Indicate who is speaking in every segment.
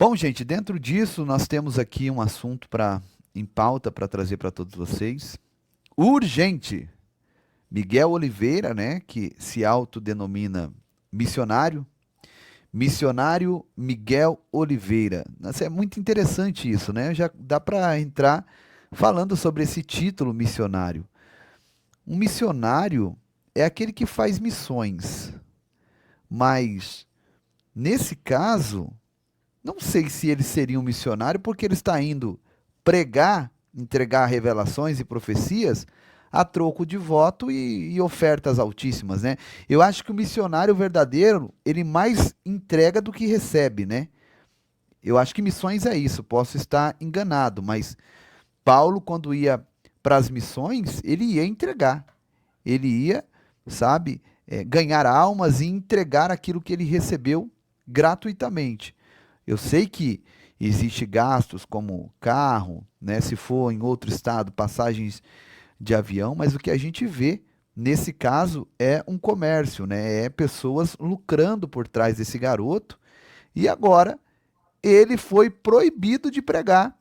Speaker 1: Bom, gente, dentro disso, nós temos aqui um assunto em pauta para trazer para todos vocês. Urgente! Miguel Oliveira, né, que se autodenomina missionário. Missionário Miguel Oliveira. Nossa, é muito interessante isso, né? Já dá para entrar falando sobre esse título missionário. Um missionário é aquele que faz missões, mas nesse caso, não sei se ele seria um missionário porque ele está indo pregar, entregar revelações e profecias a troco de voto e ofertas altíssimas, né? Eu acho que o missionário verdadeiro, ele mais entrega do que recebe, né? Eu acho que missões é isso, posso estar enganado, mas Paulo, quando ia para as missões, ele ia entregar, ele ia, sabe, ganhar almas e entregar aquilo que ele recebeu gratuitamente. Eu sei que existe gastos como carro, né, se for em outro estado, passagens de avião, mas o que a gente vê nesse caso é um comércio, né? É pessoas lucrando por trás desse garoto e agora ele foi proibido de pregar,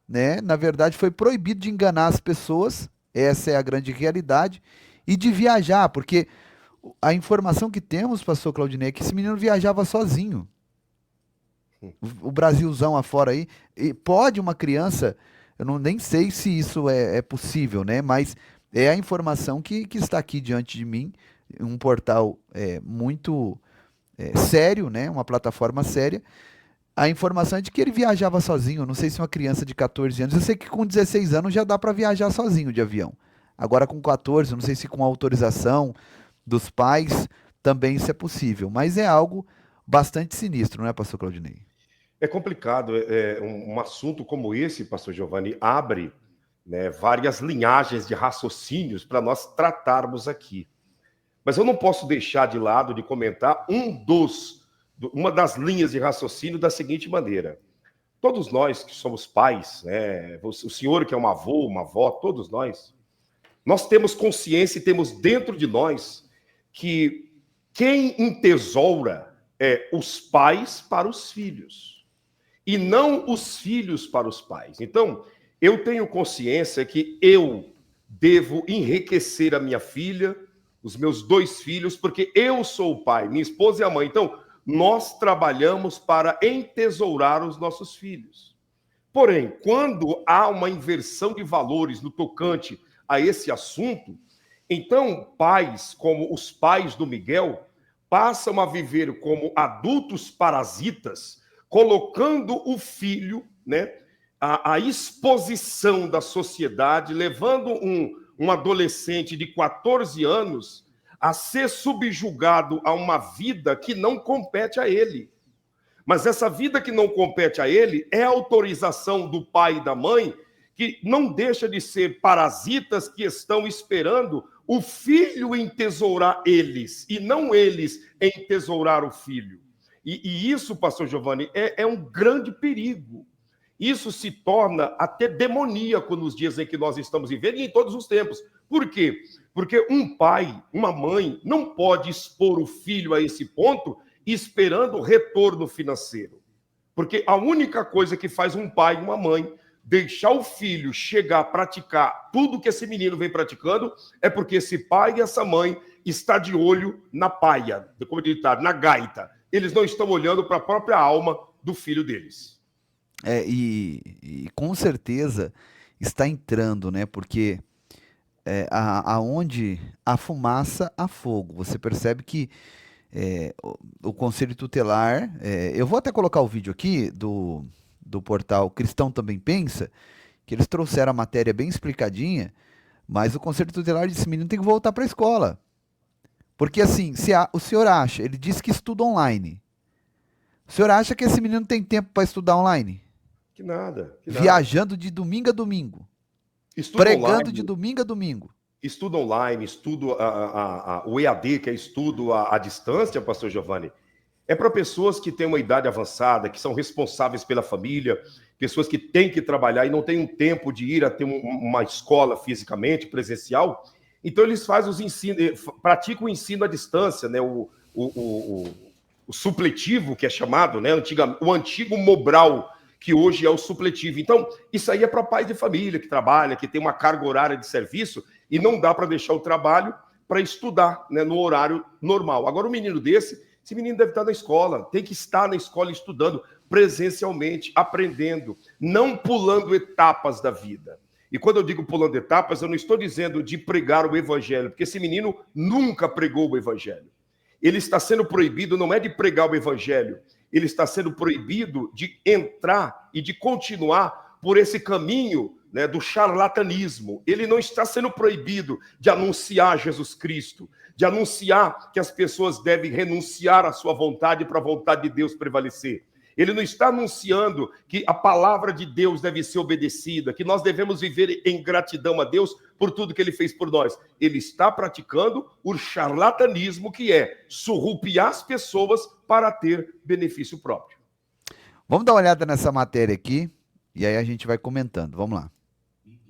Speaker 1: né? Na verdade, foi proibido de enganar as pessoas, essa é a grande realidade, e de viajar, porque a informação que temos, pastor Claudinei, é que esse menino viajava sozinho. O Brasilzão afora aí, e pode uma criança, eu não, nem sei se isso é possível, né? Mas é a informação que está aqui diante de mim, um portal muito sério, né? Uma plataforma séria. A informação é de que ele viajava sozinho. Não sei se uma criança de 14 anos, eu sei que com 16 anos já dá para viajar sozinho de avião. Agora com 14, não sei se com autorização dos pais também isso é possível, mas é algo bastante sinistro, não é, pastor Claudinei?
Speaker 2: É complicado. Um assunto como esse, pastor Giovanni, abre, né, várias linhagens de raciocínios para nós tratarmos aqui. Mas eu não posso deixar de lado de comentar uma das linhas de raciocínio da seguinte maneira. Todos nós que somos pais, né, o senhor que é um avô, uma avó, todos nós temos consciência e temos dentro de nós que quem entesoura é os pais para os filhos e não os filhos para os pais. Então, eu tenho consciência que eu devo enriquecer a minha filha, os meus dois filhos, porque eu sou o pai, minha esposa e a mãe. Então, nós trabalhamos para entesourar os nossos filhos. Porém, quando há uma inversão de valores no tocante a esse assunto, então pais como os pais do Miguel passam a viver como adultos parasitas, colocando o filho, né, à exposição da sociedade, levando um adolescente de 14 anos a ser subjugado a uma vida que não compete a ele. Mas essa vida que não compete a ele é a autorização do pai e da mãe, que não deixa de ser parasitas que estão esperando o filho entesourar eles, e não eles entesourar o filho. E isso, pastor Giovanni, é um grande perigo. Isso se torna até demoníaco nos dias em que nós estamos vivendo e em todos os tempos. Por quê? Porque um pai, uma mãe, não pode expor o filho a esse ponto esperando retorno financeiro. Porque a única coisa que faz um pai e uma mãe deixar o filho chegar a praticar tudo que esse menino vem praticando é porque esse pai e essa mãe está de olho na paia, como ele está, na gaita. Eles não estão olhando para a própria alma do filho deles.
Speaker 1: E com certeza está entrando, né? Porque aonde há fumaça, há fogo. Você percebe que o Conselho Tutelar, eu vou até colocar o vídeo aqui do portal Cristão Também Pensa, que eles trouxeram a matéria bem explicadinha, mas o Conselho Tutelar disse, menino tem que voltar para a escola. Porque assim, se o senhor acha, ele disse que estuda online. O senhor acha que esse menino tem tempo para estudar online?
Speaker 2: Que nada, que nada.
Speaker 1: Viajando de domingo a domingo,
Speaker 2: Estudo
Speaker 1: pregando de
Speaker 2: online,
Speaker 1: domingo a domingo.
Speaker 2: estudo o EAD, que é estudo à distância, pastor Giovanni, é para pessoas que têm uma idade avançada, que são responsáveis pela família, pessoas que têm que trabalhar e não têm um tempo de ir até uma escola fisicamente, presencial. Então, eles fazem praticam o ensino à distância, né? o supletivo, que é chamado, né? O antigo Mobral, que hoje é o supletivo. Então, isso aí é para pais de família que trabalha, que tem uma carga horária de serviço e não dá para deixar o trabalho para estudar, né, no horário normal. Agora, um menino esse menino deve estar na escola, tem que estar na escola estudando presencialmente, aprendendo, não pulando etapas da vida. E quando eu digo pulando etapas, eu não estou dizendo de pregar o evangelho, porque esse menino nunca pregou o evangelho. Ele está sendo proibido, não é de pregar o evangelho, ele está sendo proibido de entrar e de continuar por esse caminho, né, do charlatanismo. Ele não está sendo proibido de anunciar Jesus Cristo, de anunciar que as pessoas devem renunciar à sua vontade para a vontade de Deus prevalecer. Ele não está anunciando que a palavra de Deus deve ser obedecida, que nós devemos viver em gratidão a Deus por tudo que Ele fez por nós. Ele está praticando o charlatanismo, que é surrupiar as pessoas para ter benefício próprio.
Speaker 1: Vamos dar uma olhada nessa matéria aqui, e aí a gente vai comentando. Vamos lá.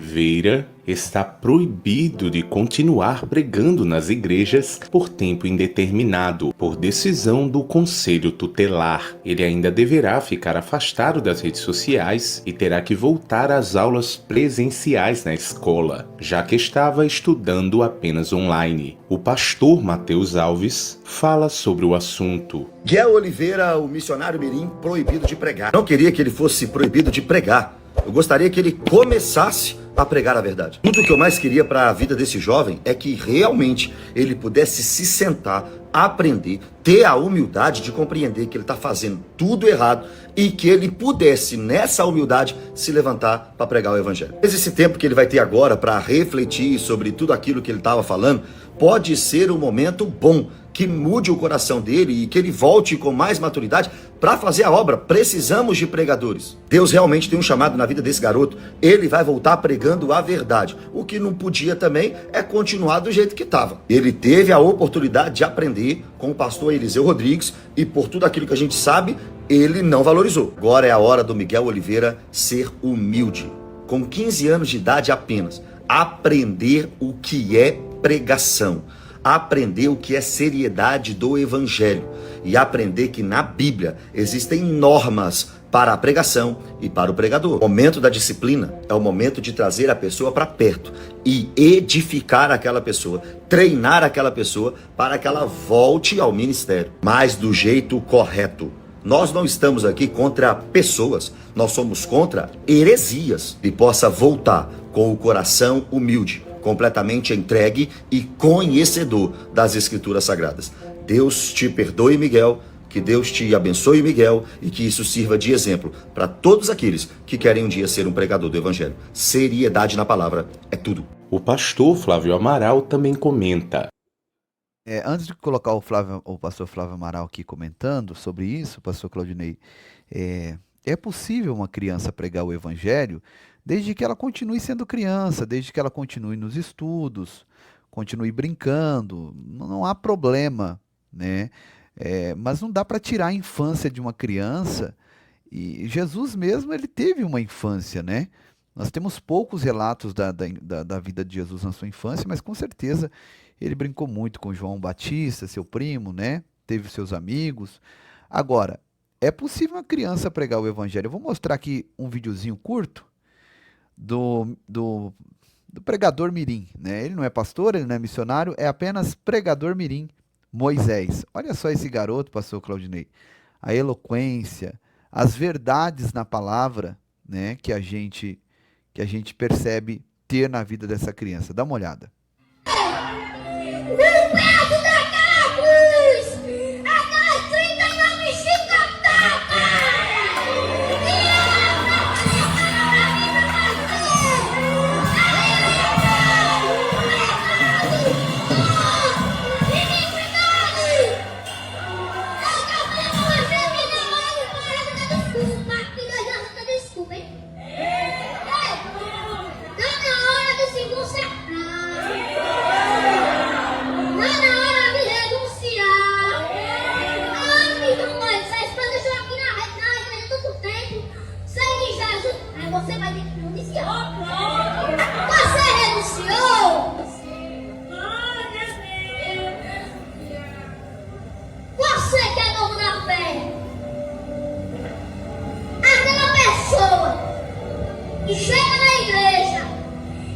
Speaker 3: Oliveira está proibido de continuar pregando nas igrejas por tempo indeterminado, por decisão do Conselho Tutelar. Ele ainda deverá ficar afastado das redes sociais e terá que voltar às aulas presenciais na escola, já que estava estudando apenas online. O pastor Mateus Alves fala sobre o assunto.
Speaker 4: Miguel Oliveira, o missionário mirim, proibido de pregar. Não queria que ele fosse proibido de pregar. Eu gostaria que ele começasse a pregar a verdade. Tudo que eu mais queria para a vida desse jovem é que realmente ele pudesse se sentar, aprender, ter a humildade de compreender que ele está fazendo tudo errado e que ele pudesse, nessa humildade, se levantar para pregar o evangelho. Mas esse tempo que ele vai ter agora para refletir sobre tudo aquilo que ele estava falando, pode ser um momento bom, que mude o coração dele e que ele volte com mais maturidade para fazer a obra. Precisamos de pregadores. Deus realmente tem um chamado na vida desse garoto. Ele vai voltar pregando a verdade. O que não podia também é continuar do jeito que estava. Ele teve a oportunidade de aprender com o pastor Eliseu Rodrigues e por tudo aquilo que a gente sabe, ele não valorizou. Agora é a hora do Miguel Oliveira ser humilde. Com 15 anos de idade apenas, aprender o que é pregação. Aprender o que é seriedade do evangelho e aprender que na Bíblia existem normas para a pregação e para o pregador. O momento da disciplina é o momento de trazer a pessoa para perto e edificar aquela pessoa, treinar aquela pessoa para que ela volte ao ministério, mas do jeito correto. Nós não estamos aqui contra pessoas, nós somos contra heresias e possa voltar com o coração humilde, completamente entregue e conhecedor das Escrituras Sagradas. Deus te perdoe, Miguel, que Deus te abençoe, Miguel, e que isso sirva de exemplo para todos aqueles que querem um dia ser um pregador do Evangelho. Seriedade na palavra é tudo.
Speaker 3: O pastor Flávio Amaral também comenta.
Speaker 1: Antes de colocar o pastor Flávio Amaral aqui comentando sobre isso, pastor Claudinei, é possível uma criança pregar o Evangelho desde que ela continue sendo criança, desde que ela continue nos estudos, continue brincando, não há problema, né? Mas não dá para tirar a infância de uma criança, e Jesus mesmo, ele teve uma infância, né? Nós temos poucos relatos da vida de Jesus na sua infância, mas com certeza ele brincou muito com João Batista, seu primo, né? Teve seus amigos. Agora, é possível uma criança pregar o Evangelho. Eu vou mostrar aqui um videozinho curto do pregador mirim, né? Ele não é pastor, ele não é missionário, é apenas pregador mirim, Moisés. Olha só esse garoto, pastor Claudinei, a eloquência, as verdades na palavra, né, que a gente percebe ter na vida dessa criança. Dá uma olhada.
Speaker 5: Você que é novo na que chega na igreja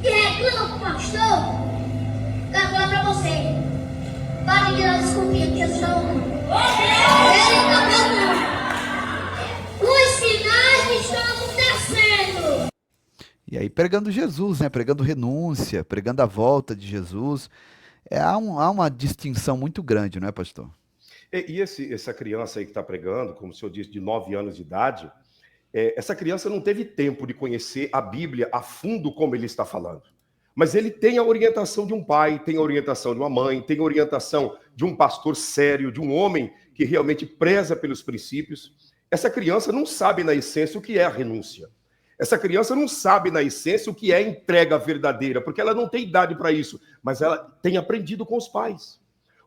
Speaker 5: e reclama com o pastor, quero falar pra você. Pode tirar as desculpinhas que Jesus está honrando. Ele está honrando. Os sinais estão acontecendo.
Speaker 1: E aí pregando Jesus, né? Pregando renúncia, pregando a volta de Jesus. Há uma distinção muito grande, não é, pastor?
Speaker 2: E essa criança aí que está pregando, como o senhor disse, de 9 anos de idade, essa criança não teve tempo de conhecer a Bíblia a fundo como ele está falando. Mas ele tem a orientação de um pai, tem a orientação de uma mãe, tem a orientação de um pastor sério, de um homem que realmente preza pelos princípios. Essa criança não sabe na essência o que é a renúncia. Essa criança não sabe na essência o que é entrega verdadeira, porque ela não tem idade para isso, mas ela tem aprendido com os pais.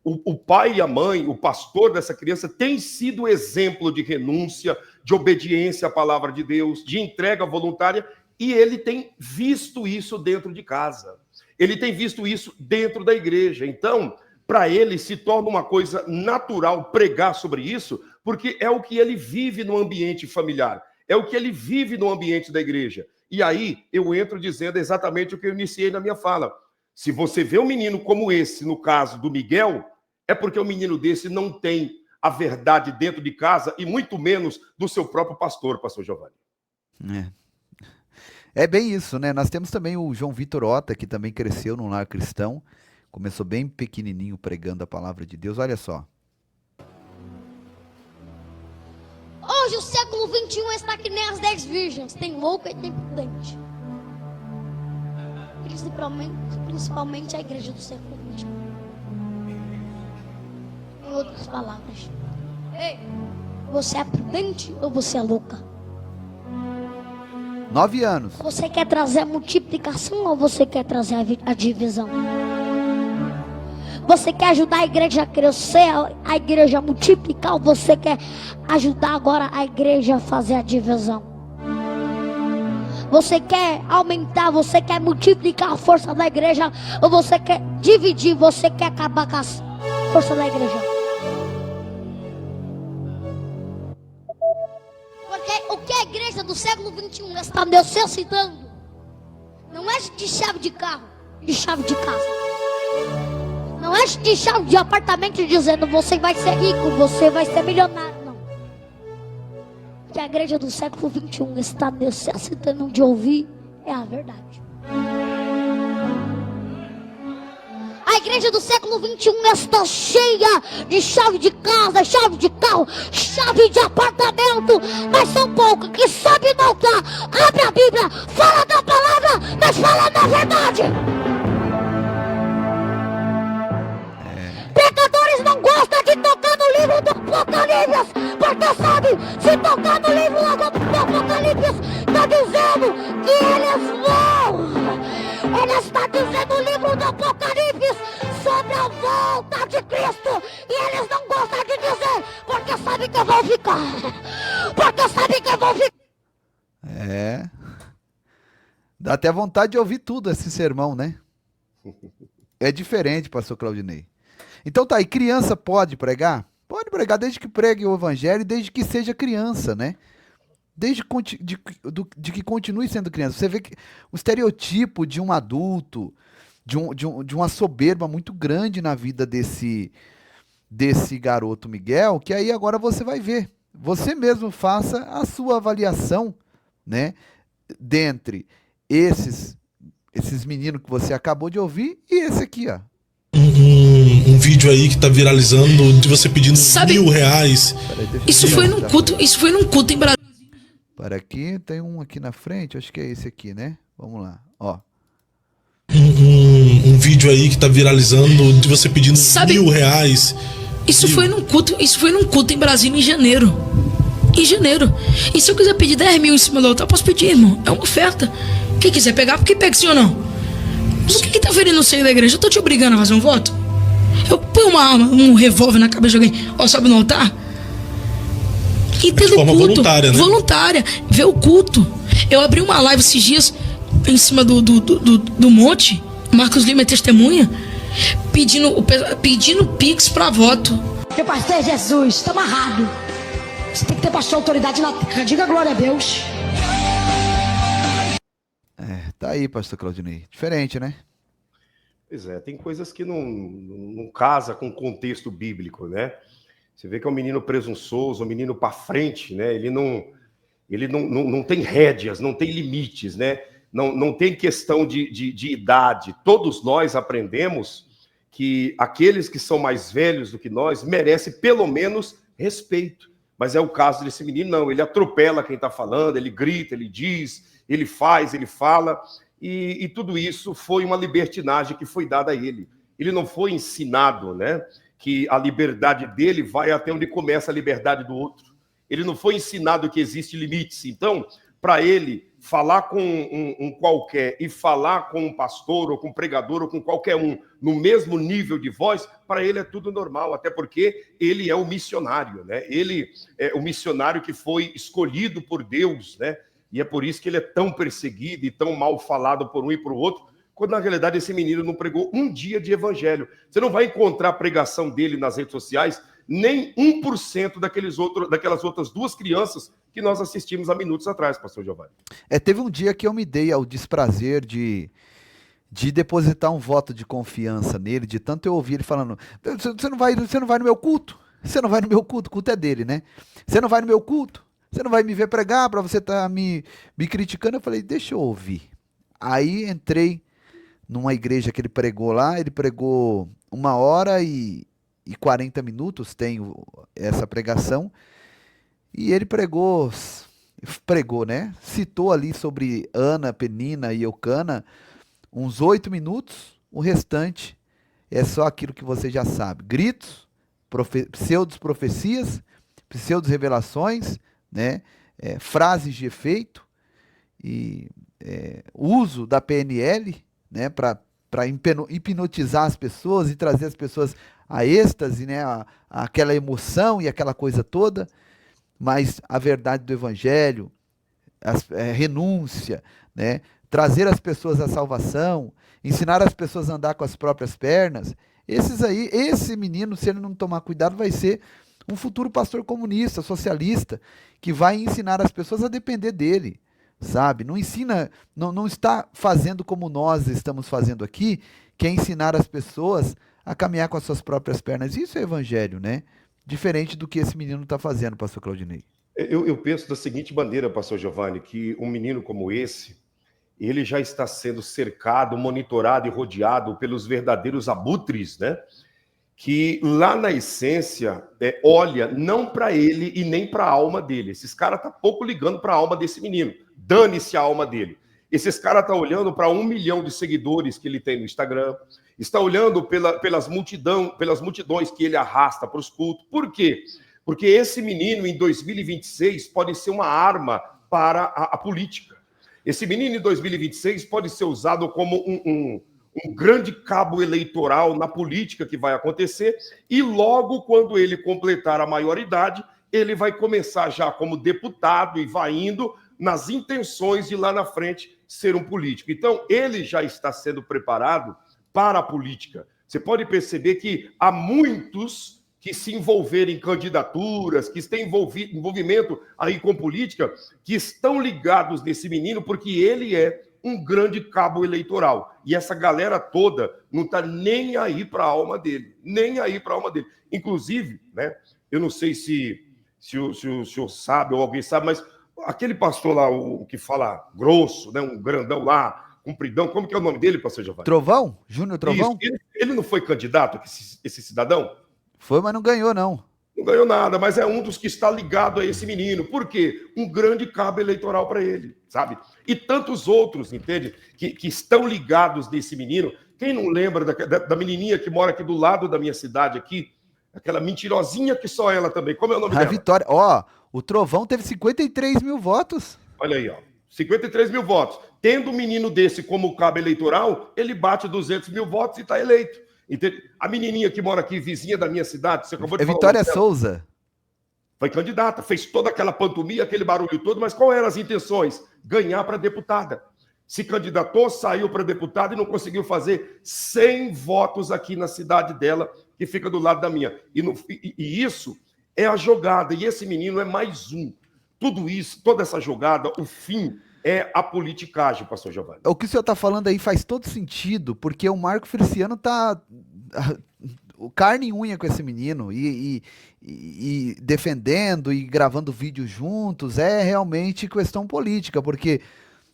Speaker 2: O pai e a mãe, o pastor dessa criança tem sido exemplo de renúncia, de obediência à palavra de Deus, de entrega voluntária, e ele tem visto isso dentro de casa. Ele tem visto isso dentro da igreja. Então, para ele se torna uma coisa natural pregar sobre isso, porque é o que ele vive no ambiente familiar, é o que ele vive no ambiente da igreja. E aí eu entro dizendo exatamente o que eu iniciei na minha fala. Se você vê um menino como esse, no caso do Miguel, é porque o menino desse não tem a verdade dentro de casa e muito menos do seu próprio pastor Giovanni.
Speaker 1: É bem isso, né? Nós temos também o João Vitor Ota, que também cresceu num lar cristão, começou bem pequenininho pregando a palavra de Deus. Olha só.
Speaker 5: Hoje o século XXI está que nem as 10 virgens, tem louco e tem prudente. Principalmente a igreja do século XXI. Em outras palavras, ei, você é prudente ou você é louca?
Speaker 1: 9 anos.
Speaker 5: Você quer trazer a multiplicação ou você quer trazer a divisão? Você quer ajudar a igreja a crescer, a igreja a multiplicar, ou você quer ajudar agora a igreja a fazer a divisão? Você quer aumentar, você quer multiplicar a força da igreja, ou você quer dividir, você quer acabar com a força da igreja? Porque o que a igreja do século XXI está necessitando não é de chave de carro, de chave de casa. Não é de chave de apartamento dizendo você vai ser rico, você vai ser milionário, não. O que a igreja do século XXI está necessitando de ouvir é a verdade. A igreja do século XXI está cheia de chave de casa, chave de carro, chave de apartamento, mas são poucos que sabem voltar, abre a Bíblia, fala da palavra, mas fala da verdade. Pecadores não gostam de tocar no livro do Apocalipse, porque sabe, se tocar no livro do Apocalipse, está dizendo que eles vão. Ele está dizendo no livro do Apocalipse sobre a volta de Cristo, e eles não gostam de dizer, porque sabem que vão ficar. Porque sabem que vão ficar.
Speaker 1: Dá até vontade de ouvir tudo esse sermão, né? É diferente, pastor Claudinei. Então tá aí, criança pode pregar? Pode pregar desde que pregue o evangelho, desde que seja criança, né? Desde que continue sendo criança. Você vê que o estereotipo de um adulto, de uma soberba muito grande na vida desse garoto Miguel, que aí agora você vai ver. Você mesmo faça a sua avaliação, né? Dentre esses meninos que você acabou de ouvir e esse aqui, ó.
Speaker 6: Um vídeo aí que tá viralizando de você pedindo R$1.000.
Speaker 7: Isso foi num culto em Brasília.
Speaker 1: Para aqui, tem um aqui na frente, acho que é esse aqui, né? Vamos lá, ó.
Speaker 6: Um vídeo aí que tá viralizando de você pedindo R$1.000.
Speaker 7: Isso foi num culto em Brasília em janeiro. E se eu quiser pedir 10 mil em cima do altar, eu posso pedir, irmão. É uma oferta. Quem quiser pegar, porque pega sim ou não. Mas o que tá ferindo o seio da igreja? Eu tô te obrigando a fazer um voto? Eu ponho uma arma, um revólver na cabeça de alguém, ó, sobe no altar? E tendo culto voluntária, né? Voluntária, ver o culto. Eu abri uma live esses dias em cima do monte, Marcos Lima é testemunha, pedindo pix pra voto.
Speaker 8: Meu pastor é Jesus, tá amarrado. Você tem que ter pastor autoridade na terra, diga glória a Deus.
Speaker 1: Tá aí, pastor Claudinei. Diferente, né?
Speaker 2: Pois é, tem coisas que não casa com o contexto bíblico, né? Você vê que é um menino presunçoso, um menino para frente, né? Ele não tem rédeas, não tem limites, né? Não tem questão de idade. Todos nós aprendemos que aqueles que são mais velhos do que nós merecem pelo menos respeito. Mas é o caso desse menino, não. Ele atropela quem está falando, ele grita, ele diz, ele faz, ele fala. E tudo isso foi uma libertinagem que foi dada a ele. Ele não foi ensinado, né, que a liberdade dele vai até onde começa a liberdade do outro. Ele não foi ensinado que existe limites. Então, para ele falar com um qualquer e falar com um pastor ou com um pregador ou com qualquer um no mesmo nível de voz, para ele é tudo normal, até porque ele é o missionário, né? Ele é o missionário que foi escolhido por Deus, né? E é por isso que ele é tão perseguido e tão mal falado por um e por outro, quando na realidade esse menino não pregou um dia de evangelho. Você não vai encontrar a pregação dele nas redes sociais, nem 1% daquelas outras duas crianças que nós assistimos há minutos atrás, pastor Giovanni.
Speaker 1: Teve um dia que eu me dei ao desprazer de depositar um voto de confiança nele, de tanto eu ouvir ele falando, você não vai no meu culto? Você não vai no meu culto? O culto é dele, né? Você não vai no meu culto? Você não vai me ver pregar para você estar me criticando? Eu falei, deixa eu ouvir. Aí entrei numa igreja que ele pregou lá, ele pregou 1h40, tem essa pregação, e ele pregou, né? Citou ali sobre Ana, Penina e Eucana, uns 8 minutos, o restante é só aquilo que você já sabe. Gritos, pseudos-profecias, pseudos-revelações, né? Frases de efeito e uso da PNL, né? Para hipnotizar as pessoas e trazer as pessoas a êxtase, né? Aquela emoção e aquela coisa toda, mas a verdade do evangelho, renúncia, né? Trazer as pessoas à salvação, ensinar as pessoas a andar com as próprias pernas, esse menino, se ele não tomar cuidado, vai ser um futuro pastor comunista, socialista, que vai ensinar as pessoas a depender dele, sabe? Não ensina, não está fazendo como nós estamos fazendo aqui, que é ensinar as pessoas a caminhar com as suas próprias pernas. Isso é evangelho, né? Diferente do que esse menino está fazendo, pastor Claudinei.
Speaker 2: Eu penso da seguinte maneira, pastor Giovanni, que um menino como esse, ele já está sendo cercado, monitorado e rodeado pelos verdadeiros abutres, né? Que lá na essência, olha não para ele e nem para a alma dele. Esses caras estão pouco ligando para a alma desse menino. Dane-se a alma dele. Esses caras estão olhando para 1 milhão de seguidores que ele tem no Instagram, está olhando pelas multidões que ele arrasta para os cultos. Por quê? Porque esse menino, em 2026, pode ser uma arma para a política. Esse menino, em 2026, pode ser usado como um grande cabo eleitoral na política que vai acontecer, e logo quando ele completar a maioridade, ele vai começar já como deputado e vai indo nas intenções de lá na frente ser um político. Então, ele já está sendo preparado para a política. Você pode perceber que há muitos que se envolverem em candidaturas, que têm envolvimento aí com política, que estão ligados nesse menino, porque ele é um grande cabo eleitoral. E essa galera toda não está nem aí para a alma dele. Nem aí para a alma dele. Inclusive, né, eu não sei se o senhor sabe ou alguém sabe, mas aquele pastor lá, o que fala grosso, né, um grandão lá, compridão, como que é o nome dele, pastor Giovanni?
Speaker 1: Trovão? Júnior Trovão?
Speaker 2: Isso. Ele não foi candidato, esse cidadão?
Speaker 1: Foi, mas não ganhou, não.
Speaker 2: Não ganhou nada, mas é um dos que está ligado a esse menino. Por quê? Um grande cabo eleitoral para ele, sabe? E tantos outros, entende? Que estão ligados nesse menino. Quem não lembra da menininha que mora aqui do lado da minha cidade aqui? Aquela mentirosinha que só ela também. Como é o nome dela?
Speaker 1: A Vitória. O Trovão teve 53 mil votos.
Speaker 2: Olha aí, 53 mil votos. Tendo um menino desse como cabo eleitoral, ele bate 200 mil votos e está eleito. Entende? A menininha que mora aqui, vizinha da minha cidade, você acabou de falar.
Speaker 1: Vitória Souza.
Speaker 2: Foi candidata, fez toda aquela pantomia, aquele barulho todo, mas qual eram as intenções? Ganhar para deputada. Se candidatou, saiu para deputada e não conseguiu fazer 100 votos aqui na cidade dela, que fica do lado da minha. E isso é a jogada, e esse menino é mais um. Tudo isso, toda essa jogada, o fim é a politicagem, pastor Giovanni.
Speaker 1: O que o senhor está falando aí faz todo sentido, porque o Marco Feliciano tá carne e unha com esse menino e defendendo e gravando vídeos juntos. É realmente questão política, porque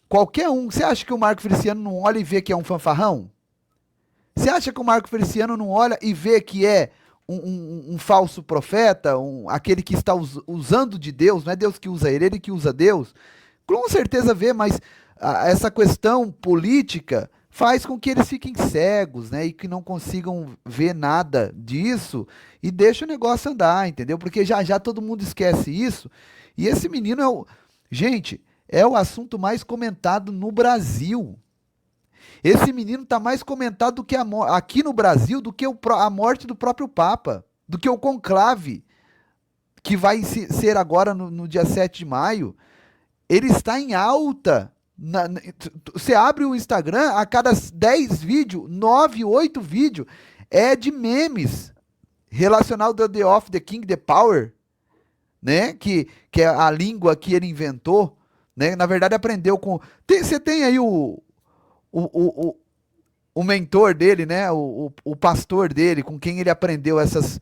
Speaker 1: qualquer um... Você acha que o Marco Feliciano não olha e vê que é um fanfarrão? Você acha que o Marco Feliciano não olha e vê que é um falso profeta, aquele que está usando de Deus? Não é Deus que usa ele que usa Deus? Com certeza vê, mas essa questão política faz com que eles fiquem cegos, né? E que não consigam ver nada disso e deixa o negócio andar, entendeu? Porque já todo mundo esquece isso. E esse menino gente, é o assunto mais comentado no Brasil. Esse menino está mais comentado do que aqui no Brasil do que a morte do próprio Papa, do que o conclave, que vai ser agora no dia 7 de maio. Ele está em alta. Você abre o Instagram, a cada 10 vídeos, 9, 8 vídeos é de memes relacionado ao The of the King, The Power, né? Que é a língua que ele inventou, né? Na verdade aprendeu com... Você tem aí o mentor dele, né? O pastor dele, com quem ele aprendeu essas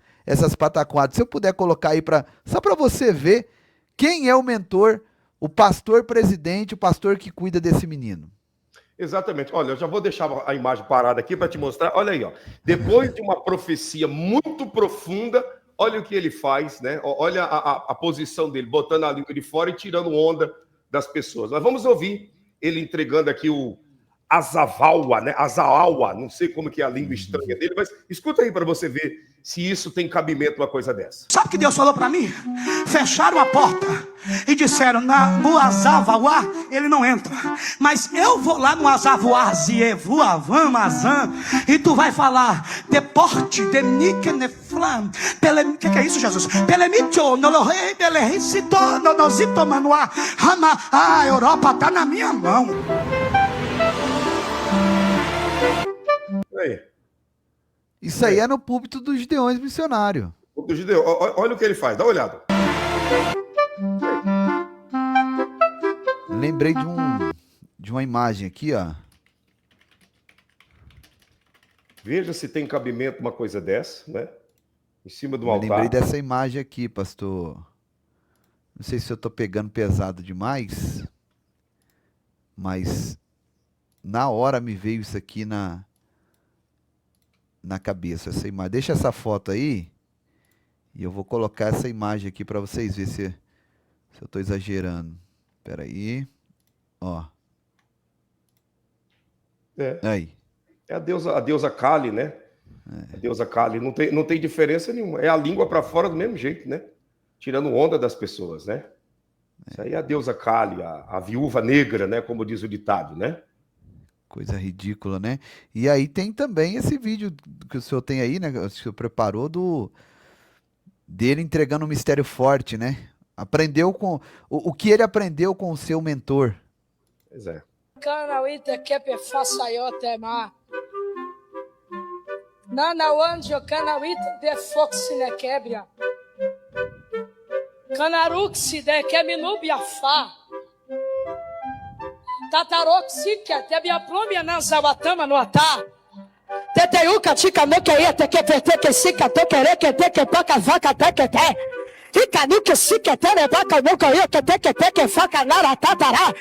Speaker 1: pataquadas. Se eu puder colocar aí só para você ver quem é o mentor, o pastor presidente, o pastor que cuida desse menino.
Speaker 2: Exatamente. Olha, eu já vou deixar a imagem parada aqui para te mostrar. Olha aí, ó. Depois de uma profecia muito profunda, olha o que ele faz, né? Olha a posição dele, botando a língua de fora e tirando onda das pessoas. Nós vamos ouvir ele entregando aqui o Azavaua, né? Azawa, não sei como que é a língua estranha dele, mas escuta aí para você ver se isso tem cabimento uma coisa dessa.
Speaker 9: Sabe o que Deus falou para mim? Fecharam a porta e disseram, no Azavaua ele não entra, mas eu vou lá no Azavaua, Zievuavam, Azam, e tu vai falar, deporte, denikneflam, o que é isso, Jesus? Pelemitio, nolorei, belericito, nonozito, manoá, rama, a Europa tá na minha mão.
Speaker 2: Aí.
Speaker 1: Isso aí é no púlpito dos Gideões missionário.
Speaker 2: Do Gideão. Olha o que ele faz, dá uma olhada.
Speaker 1: Lembrei de uma imagem aqui, ó.
Speaker 2: Veja se tem cabimento uma coisa dessa, né? Em cima do
Speaker 1: Eu
Speaker 2: altar.
Speaker 1: lembrei dessa imagem aqui, pastor. Não sei se eu tô pegando pesado demais, mas na hora me veio isso aqui na cabeça, essa imagem. Deixa essa foto aí e eu vou colocar essa imagem aqui para vocês verem se eu tô exagerando. Espera aí. Ó. Aí.
Speaker 2: É a deusa Kali, né? A deusa Kali. Não tem diferença nenhuma. É a língua para fora do mesmo jeito, né? Tirando onda das pessoas, né? Isso aí é a deusa Kali, a viúva negra, né? Como diz o ditado, né?
Speaker 1: Coisa ridícula, né? E aí tem também esse vídeo que o senhor tem aí, né? O senhor preparou dele entregando um mistério forte, né? Aprendeu com... O que ele aprendeu com o seu mentor.
Speaker 2: Pois é.
Speaker 10: Tataroxica, tebiaplomia nazawatama no atar. Teteuca, tica, noqueia, tequepete, sica, toquereque, tequepaca, vaca, tequete. Fica no que se que tem vaca, noqueia, tequeteque, faca, nara, tatará.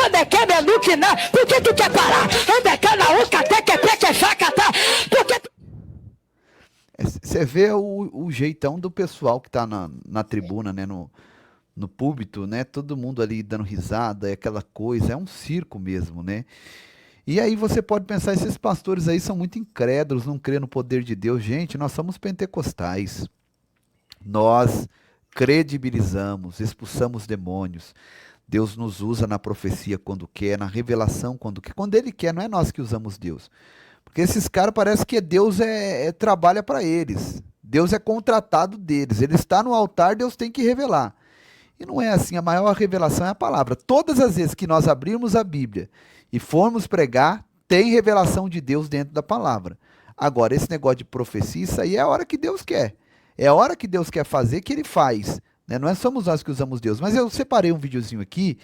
Speaker 10: Onde que me nuque, na? Por que tu quer parar? Onde que na uca, tequeteque, faca, tá? Por que
Speaker 1: Você vê o jeitão do pessoal que tá na tribuna, né? No púlpito, né? Todo mundo ali dando risada, é aquela coisa, é um circo mesmo, né? E aí você pode pensar, esses pastores aí são muito incrédulos, não crê no poder de Deus. Gente, nós somos pentecostais. Nós credibilizamos, expulsamos demônios. Deus nos usa na profecia quando quer, na revelação quando quer. Quando Ele quer, não é nós que usamos Deus. Porque esses caras parece que Deus trabalha para eles. Deus é contratado deles. Ele está no altar, Deus tem que revelar. E não é assim, a maior revelação é a palavra. Todas as vezes que nós abrirmos a Bíblia e formos pregar, tem revelação de Deus dentro da palavra. Agora, esse negócio de profecia, isso aí é a hora que Deus quer. É a hora que Deus quer fazer que Ele faz. Né? Não somos nós que usamos Deus. Mas eu separei um videozinho aqui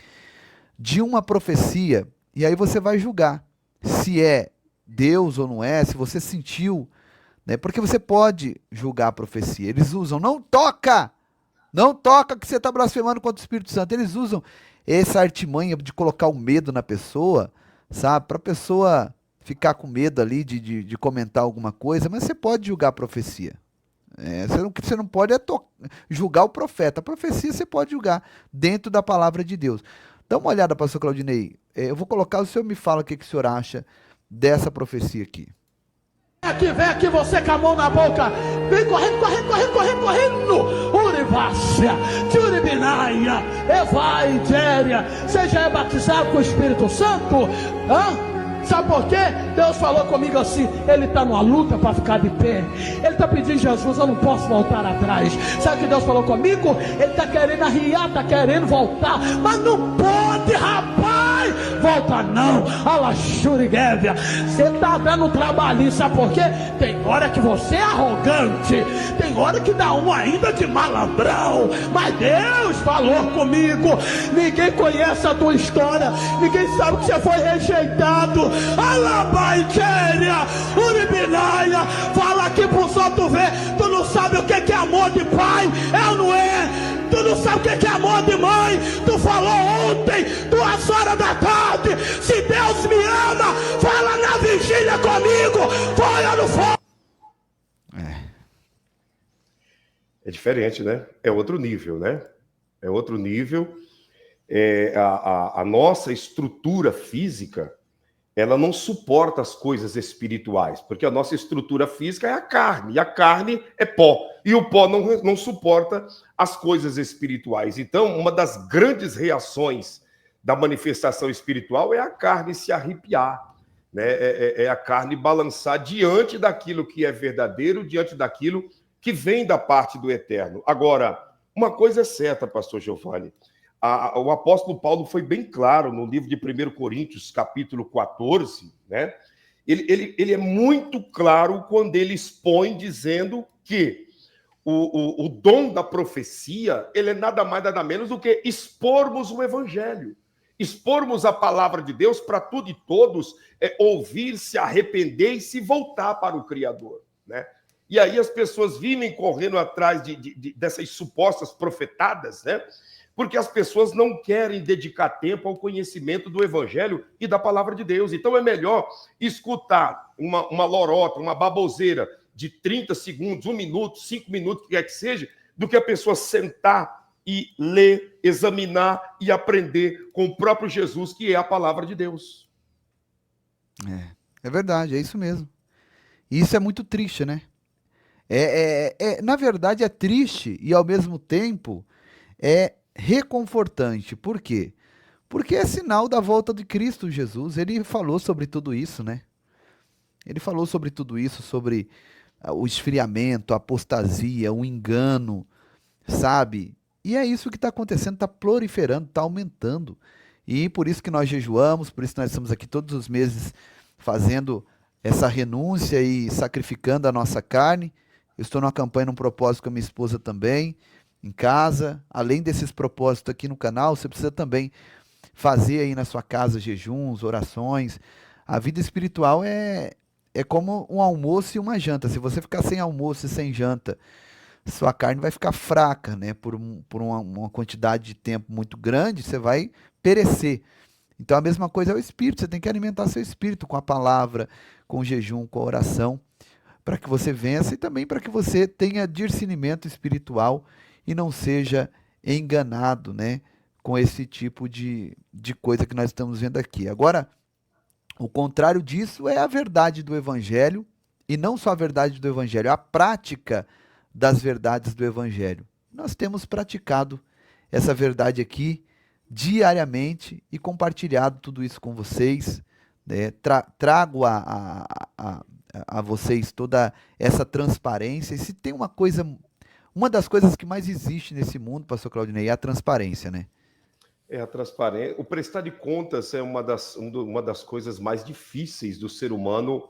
Speaker 1: de uma profecia, e aí você vai julgar se é Deus ou não é, se você sentiu, né? Porque você pode julgar a profecia. Eles usam, não toca que você está blasfemando contra o Espírito Santo. Eles usam essa artimanha de colocar o medo na pessoa, sabe? Para a pessoa ficar com medo ali de comentar alguma coisa, mas você pode julgar a profecia. Você não pode julgar o profeta. A profecia você pode julgar dentro da palavra de Deus. Dá uma olhada, pastor Claudinei. Eu vou colocar, o senhor me fala o que o senhor acha dessa profecia aqui.
Speaker 9: Vem aqui, você com a mão na boca. Vem correndo. Urivácia, Tiuribinaia, Evai, Jéria. Você já é batizado com o Espírito Santo? Sabe por quê? Deus falou comigo assim, ele está numa luta para ficar de pé. Ele está pedindo, Jesus, eu não posso voltar atrás. Sabe o que Deus falou comigo? Ele está querendo arriar, está querendo voltar, mas não pode, rapaz. Volta não. Alaxuriguévia. Você está dando um trabalhinho, sabe por quê? Tem hora que você é arrogante, tem hora que dá um ainda de malandrão, mas Deus falou comigo. Ninguém conhece a tua história, ninguém sabe que você foi rejeitado. Alabaiquéria, Uribinaia, fala aqui pro sol tu ver. Tu não sabe o que é amor de pai, é ou não é? Tu não sabe o que é amor de mãe. Tu falou ontem, 2h da tarde, se Deus me ama, fala na vigília comigo, foi ou não foi?
Speaker 2: É diferente, né? É outro nível, né? É outro nível. A nossa estrutura física, ela não suporta as coisas espirituais, porque a nossa estrutura física é a carne, e a carne é pó, e o pó não suporta as coisas espirituais. Então, uma das grandes reações da manifestação espiritual é a carne se arrepiar, né? É a carne balançar diante daquilo que é verdadeiro, diante daquilo que vem da parte do eterno. Agora, uma coisa é certa, pastor Giovanni, o apóstolo Paulo foi bem claro no livro de 1 Coríntios, capítulo 14, né? Ele é muito claro quando ele expõe dizendo que o dom da profecia, ele é nada mais, nada menos do que expormos o evangelho, expormos a palavra de Deus para tudo e todos ouvir, se arrepender e se voltar para o Criador, né? E aí as pessoas vivem correndo atrás dessas supostas profetadas, né? Porque as pessoas não querem dedicar tempo ao conhecimento do Evangelho e da Palavra de Deus. Então é melhor escutar uma lorota, uma baboseira de 30 segundos, 1 minuto, 5 minutos, o que quer que seja, do que a pessoa sentar e ler, examinar e aprender com o próprio Jesus, que é a Palavra de Deus.
Speaker 1: É verdade, é isso mesmo. E isso é muito triste, né? Na verdade é triste e ao mesmo tempo é reconfortante. Por quê? Porque é sinal da volta de Cristo Jesus. Ele falou sobre tudo isso, né? Ele falou sobre tudo isso, sobre o esfriamento, a apostasia, o engano, sabe? E é isso que está acontecendo, está proliferando, está aumentando. E por isso que nós jejuamos, por isso que nós estamos aqui todos os meses fazendo essa renúncia e sacrificando a nossa carne. Eu estou numa campanha, num propósito com a minha esposa também, em casa. Além desses propósitos aqui no canal, você precisa também fazer aí na sua casa jejuns, orações. A vida espiritual é como um almoço e uma janta. Se você ficar sem almoço e sem janta, sua carne vai ficar fraca, né? Por uma quantidade de tempo muito grande, você vai perecer. Então a mesma coisa é o espírito. Você tem que alimentar seu espírito com a palavra, com o jejum, com a oração, para que você vença e também para que você tenha discernimento espiritual e não seja enganado, né, com esse tipo de coisa que nós estamos vendo aqui. Agora, o contrário disso é a verdade do Evangelho, e não só a verdade do Evangelho, a prática das verdades do Evangelho. Nós temos praticado essa verdade aqui diariamente e compartilhado tudo isso com vocês, né? Trago a vocês toda essa transparência. E se tem uma das coisas que mais existe nesse mundo, pastor Claudinei, é a transparência, né?
Speaker 2: É a transparência. O prestar de contas é uma das coisas mais difíceis do ser humano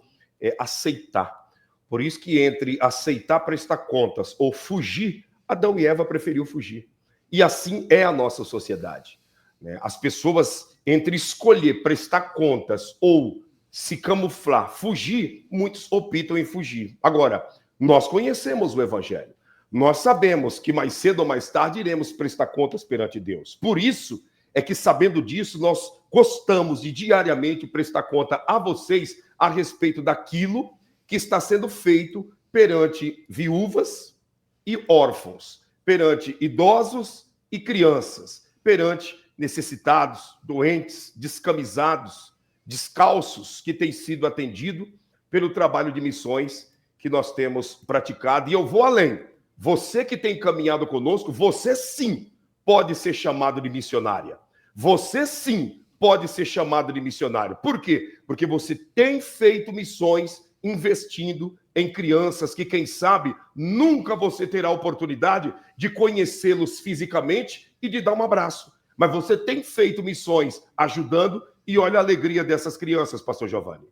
Speaker 2: aceitar. Por isso que entre aceitar prestar contas ou fugir, Adão e Eva preferiu fugir. E assim é a nossa sociedade, né? As pessoas entre escolher prestar contas ou se camuflar, fugir, muitos optam em fugir. Agora, nós conhecemos o Evangelho. Nós sabemos que mais cedo ou mais tarde iremos prestar contas perante Deus. Por isso é que, sabendo disso, nós gostamos de diariamente prestar conta a vocês a respeito daquilo que está sendo feito perante viúvas e órfãos, perante idosos e crianças, perante necessitados, doentes, descamisados, descalços, que têm sido atendidos pelo trabalho de missões que nós temos praticado. E eu vou além. Você que tem caminhado conosco, você sim pode ser chamado de missionária. Você sim pode ser chamado de missionário. Por quê? Porque você tem feito missões investindo em crianças que, quem sabe, nunca você terá a oportunidade de conhecê-los fisicamente e de dar um abraço. Mas você tem feito missões ajudando e olha a alegria dessas crianças, pastor Giovanni.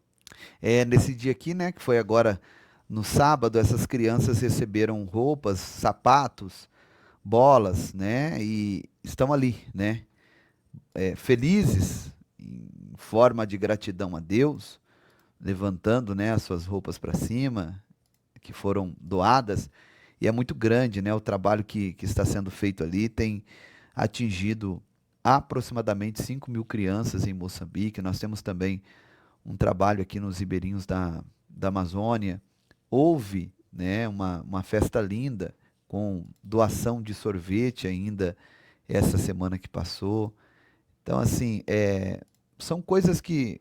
Speaker 1: Nesse dia aqui, né, que foi agora no sábado, essas crianças receberam roupas, sapatos, bolas, né, e estão ali, né, felizes, em forma de gratidão a Deus, levantando, né, as suas roupas para cima, que foram doadas, e é muito grande, né, o trabalho que está sendo feito ali, tem atingido aproximadamente 5.000 crianças em Moçambique. Nós temos também um trabalho aqui nos ribeirinhos da Amazônia. Houve, né, uma festa linda, com doação de sorvete ainda essa semana que passou. Então, assim, são coisas que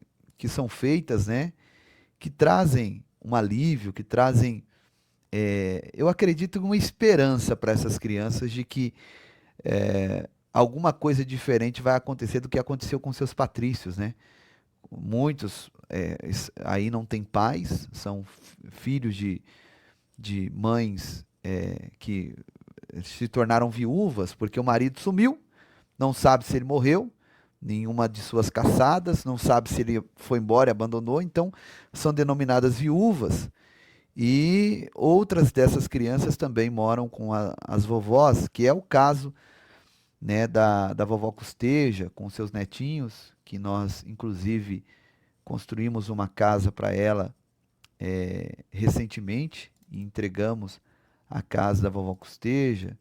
Speaker 1: são feitas, né, que trazem um alívio, que trazem, eu acredito, uma esperança para essas crianças de que alguma coisa diferente vai acontecer do que aconteceu com seus patrícios, né? Muitos aí não têm pais, são filhos de mães que se tornaram viúvas porque o marido sumiu, não sabe se ele morreu, nenhuma de suas caçadas, não sabe se ele foi embora e abandonou, então são denominadas viúvas. E outras dessas crianças também moram com as vovós, que é o caso, né, da vovó Custeja, com seus netinhos, que nós, inclusive, construímos uma casa para ela recentemente, e entregamos a casa da vovó Custeja.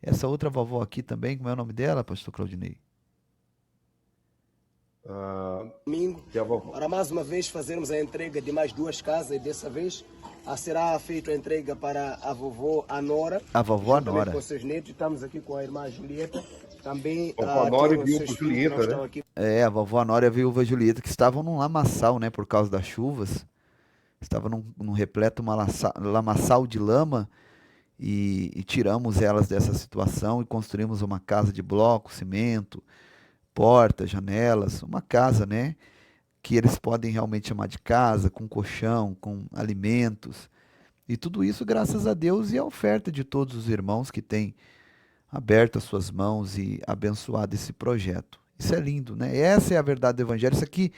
Speaker 1: Essa outra vovó aqui também, como é o nome dela, pastor Claudinei?
Speaker 11: Domingo, para mais uma vez fazermos a entrega de mais 2 casas, e dessa vez será feita a entrega para a vovó Anora.
Speaker 1: A vovó Anora.
Speaker 11: Com seus netos, estamos aqui com a irmã Julieta. Também
Speaker 2: a Anora e a viúva Julieta, né?
Speaker 11: Aqui.
Speaker 1: A vovó Anora e a viúva Julieta, que estavam num lamaçal, né, por causa das chuvas. Estava num repleto lamaçal de lama, e tiramos elas dessa situação e construímos uma casa de bloco, cimento, portas, janelas, uma casa, né, que eles podem realmente chamar de casa, com colchão, com alimentos, e tudo isso graças a Deus e a oferta de todos os irmãos que têm aberto as suas mãos e abençoado esse projeto. Isso é lindo, né? Essa é a verdade do Evangelho. Isso aqui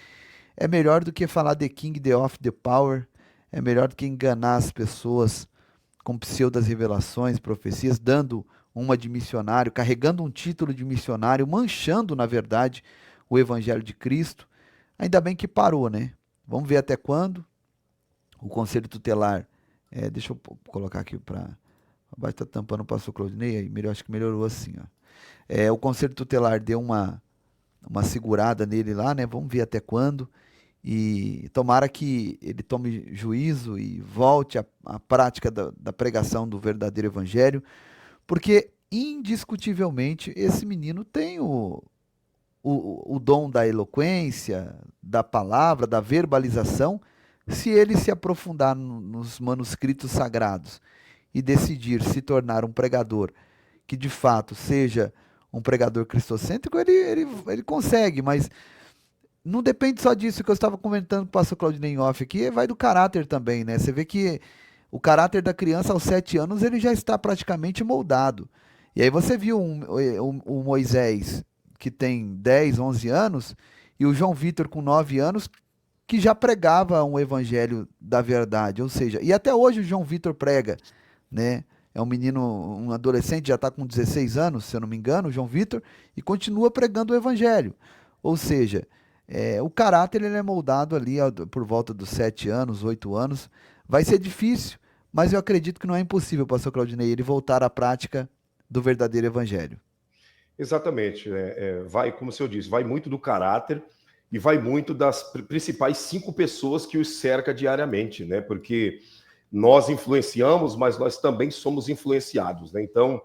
Speaker 1: é melhor do que falar the king, the of, the power, é melhor do que enganar as pessoas com pseudas revelações, profecias, dando uma de missionário, carregando um título de missionário, manchando, na verdade, o Evangelho de Cristo. Ainda bem que parou, né? Vamos ver até quando. O Conselho Tutelar, deixa eu colocar aqui para... Abaixo está tampando o pastor Claudinei, aí acho que melhorou assim, ó. O Conselho Tutelar deu uma segurada nele lá, né? Vamos ver até quando. E tomara que ele tome juízo e volte à prática da pregação do verdadeiro Evangelho, porque, indiscutivelmente, esse menino tem o dom da eloquência, da palavra, da verbalização, se ele se aprofundar nos manuscritos sagrados e decidir se tornar um pregador que, de fato, seja um pregador cristocêntrico, ele consegue, mas não depende só disso que eu estava comentando com o pastor Claudinei off aqui, vai do caráter também, né? Você vê que o caráter da criança aos 7 anos ele já está praticamente moldado. E aí você viu o Moisés, que tem 10, 11 anos, e o João Vitor com 9 anos, que já pregava um evangelho da verdade, ou seja, e até hoje o João Vitor prega, né? É um menino, um adolescente, já está com 16 anos, se eu não me engano, o João Vitor, e continua pregando o evangelho. Ou seja, o caráter ele é moldado ali por volta dos 7 anos, 8 anos. Vai ser difícil, mas eu acredito que não é impossível, pastor Claudinei, ele voltar à prática do verdadeiro evangelho.
Speaker 2: Exatamente. Vai, como o senhor disse, vai muito do caráter e vai muito das principais 5 pessoas que os cerca diariamente, né? Porque nós influenciamos, mas nós também somos influenciados, né? Então,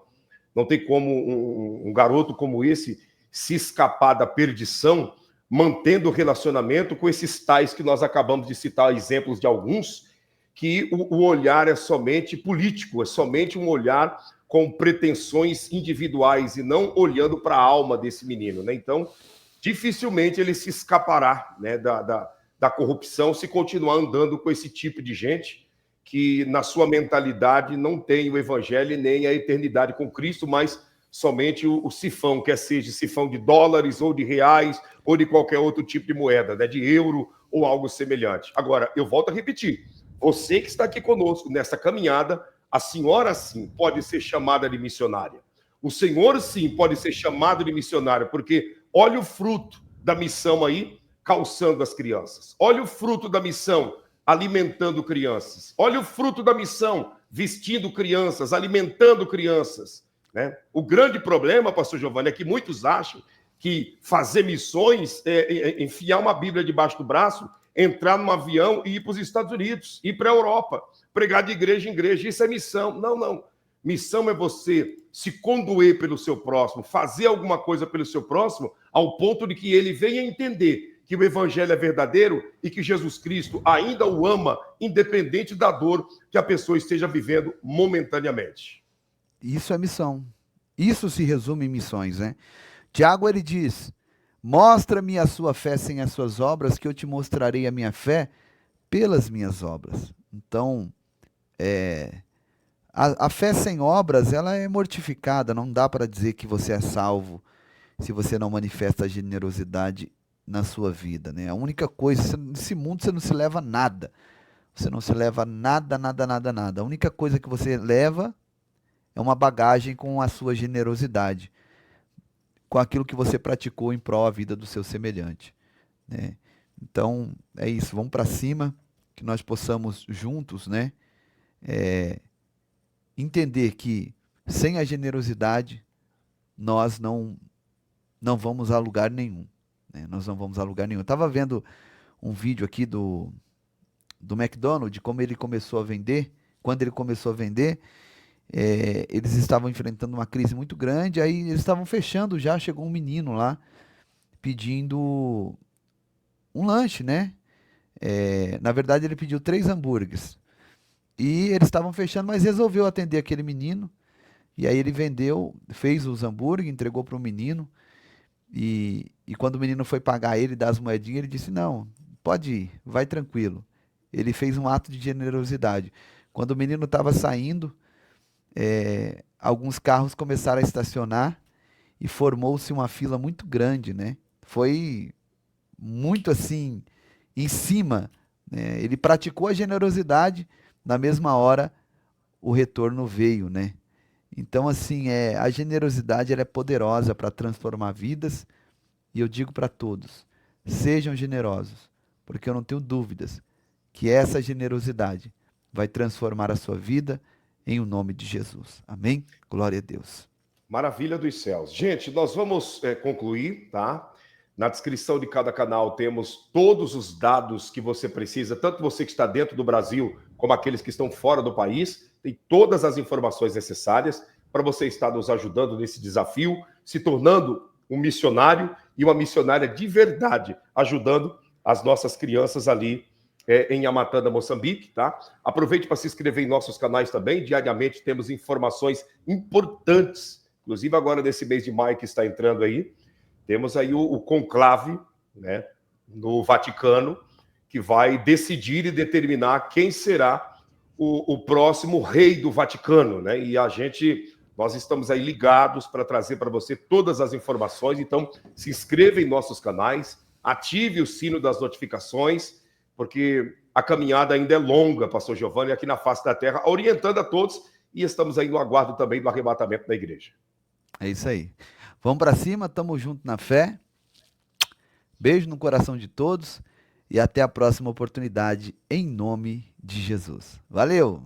Speaker 2: não tem como um garoto como esse se escapar da perdição mantendo o relacionamento com esses tais que nós acabamos de citar exemplos de alguns, que o olhar é somente político, é somente um olhar com pretensões individuais e não olhando para a alma desse menino, né? Então, dificilmente ele se escapará, né, da corrupção se continuar andando com esse tipo de gente que na sua mentalidade não tem o evangelho e nem a eternidade com Cristo, mas somente o sifão, quer seja sifão de dólares ou de reais ou de qualquer outro tipo de moeda, né, de euro ou algo semelhante. Agora, eu volto a repetir, você que está aqui conosco nessa caminhada, a senhora sim pode ser chamada de missionária. O senhor sim pode ser chamado de missionário, porque olha o fruto da missão aí, calçando as crianças. Olha o fruto da missão, alimentando crianças. Olha o fruto da missão, vestindo crianças, alimentando crianças, né? O grande problema, pastor Giovanni, é que muitos acham que fazer missões é enfiar uma Bíblia debaixo do braço, entrar num avião e ir para os Estados Unidos, ir para a Europa, pregar de igreja em igreja. Isso é missão. Não, não. Missão é você se condoer pelo seu próximo, fazer alguma coisa pelo seu próximo, ao ponto de que ele venha entender que o evangelho é verdadeiro e que Jesus Cristo ainda o ama, independente da dor que a pessoa esteja vivendo momentaneamente.
Speaker 1: Isso é missão. Isso se resume em missões, né? Tiago, ele diz: mostra-me a sua fé sem as suas obras, que eu te mostrarei a minha fé pelas minhas obras. Então, a fé sem obras, ela é mortificada. Não dá para dizer que você é salvo se você não manifesta a generosidade na sua vida, né? A única coisa, nesse mundo você não se leva nada. Você não se leva nada, nada, nada, nada. A única coisa que você leva é uma bagagem com a sua generosidade, com aquilo que você praticou em prol da vida do seu semelhante, né? Então, é isso. Vamos para cima, que nós possamos juntos, né, entender que sem a generosidade nós não vamos a lugar nenhum. Nós não vamos a lugar nenhum. Eu estava vendo um vídeo aqui do McDonald's, de como ele começou a vender. Quando ele começou a vender, eles estavam enfrentando uma crise muito grande, aí eles estavam fechando já, chegou um menino lá pedindo um lanche, né? Na verdade, ele pediu 3 hambúrgueres. E eles estavam fechando, mas resolveu atender aquele menino. E aí ele fez os hambúrgueres, entregou para o menino. E quando o menino foi pagar ele, dar as moedinhas, ele disse: não, pode ir, vai tranquilo. Ele fez um ato de generosidade. Quando o menino estava saindo, alguns carros começaram a estacionar e formou-se uma fila muito grande, né? Foi muito assim, em cima, né? Ele praticou a generosidade, na mesma hora o retorno veio, né? Então, assim, a generosidade ela é poderosa para transformar vidas, e eu digo para todos, sejam generosos, porque eu não tenho dúvidas que essa generosidade vai transformar a sua vida em o nome de Jesus. Amém? Glória a Deus.
Speaker 2: Maravilha dos céus. Gente, nós vamos concluir, tá? Na descrição de cada canal temos todos os dados que você precisa, tanto você que está dentro do Brasil, como aqueles que estão fora do país, tem todas as informações necessárias para você estar nos ajudando nesse desafio, se tornando um missionário e uma missionária de verdade, ajudando as nossas crianças ali em Amatanda, Moçambique, tá? Aproveite para se inscrever em nossos canais também, diariamente temos informações importantes, inclusive agora nesse mês de maio que está entrando aí, temos aí o conclave, né, no Vaticano, que vai decidir e determinar quem será o próximo rei do Vaticano, né? E nós estamos aí ligados para trazer para você todas as informações. Então, se inscreva em nossos canais, ative o sino das notificações, porque a caminhada ainda é longa, pastor Giovanni, aqui na face da terra, orientando a todos, e estamos aí no aguardo também do arrebatamento da igreja.
Speaker 1: É isso aí. Vamos para cima, estamos juntos na fé. Beijo no coração de todos e até a próxima oportunidade, em nome de Jesus. Valeu!